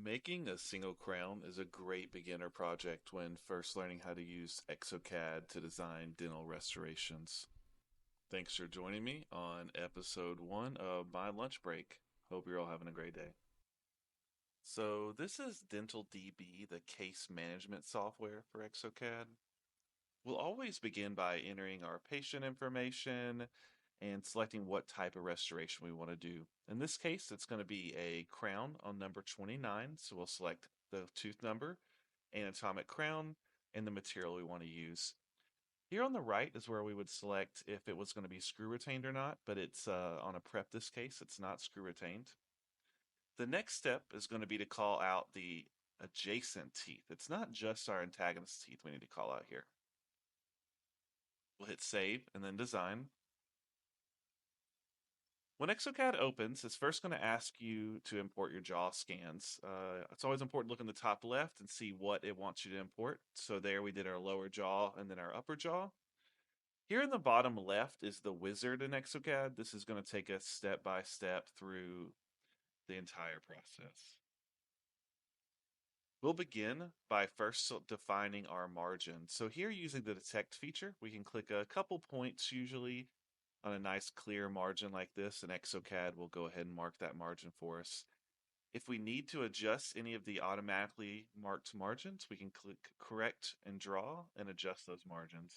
Making a single crown is a great beginner project when first learning how to use Exocad to design dental restorations. Thanks for joining me on episode one of my lunch break. Hope you're all having a great day. So, this is Dental DB, the case management software for Exocad. We'll always begin by entering our patient information and selecting what type of restoration we want to do. In this case, it's going to be a crown on number 29. So we'll select the tooth number, anatomic crown, and the material we want to use. Here on the right is where we would select if it was going to be screw retained or not, but it's on a prep this case, it's not screw retained. The next step is going to be to call out the adjacent teeth. It's not just our antagonist teeth we need to call out here. We'll hit save and then design. When Exocad opens, it's first going to ask you to import your jaw scans. It's always important to look in the top left and see what it wants you to import. So there we did our lower jaw and then our upper jaw. Here in the bottom left is the wizard in Exocad. This is going to take us step by step through the entire process. We'll begin by first defining our margin. So here using the detect feature, we can click a couple points usually on a nice clear margin like this, and Exocad will go ahead and mark that margin for us. If we need to adjust any of the automatically marked margins, we can click correct and draw and adjust those margins.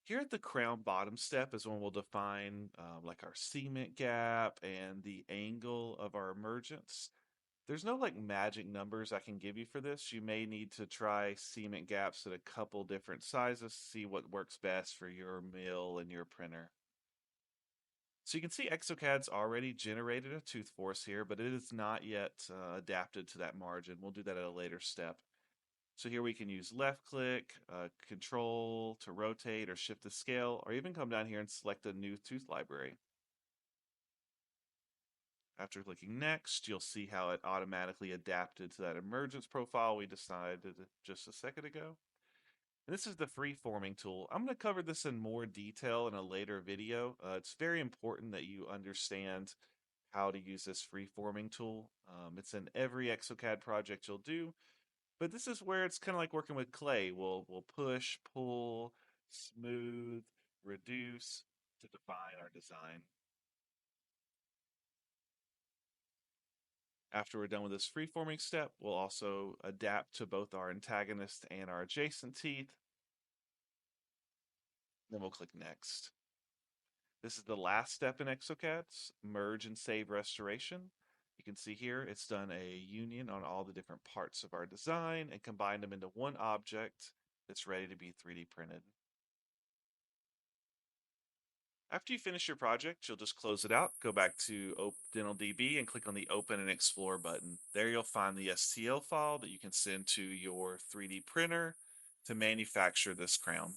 Here at the crown bottom step is when we'll define like our cement gap and the angle of our emergence. There's no like magic numbers I can give you for this. You may need to try cement gaps at a couple different sizes to see what works best for your mill and your printer. So you can see Exocad's already generated a tooth force here, but it is not yet adapted to that margin. We'll do that at a later step. So here we can use left click, control to rotate or shift the scale, or even come down here and select a new tooth library. After clicking next, you'll see how it automatically adapted to that emergence profile we decided just a second ago. And this is the free-forming tool. I'm going to cover this in more detail in a later video. It's very important that you understand how to use this free-forming tool. It's in every Exocad project you'll do, but this is where it's kind of like working with clay. We'll push, pull, smooth, reduce to define our design. After we're done with this free-forming step, we'll also adapt to both our antagonist and our adjacent teeth. Then we'll click next. This is the last step in Exocad's merge and save restoration. You can see here it's done a union on all the different parts of our design and combined them into one object that's ready to be 3D printed. After you finish your project, you'll just close it out, go back to Dental DB and click on the Open and Explore button. There you'll find the STL file that you can send to your 3D printer to manufacture this crown.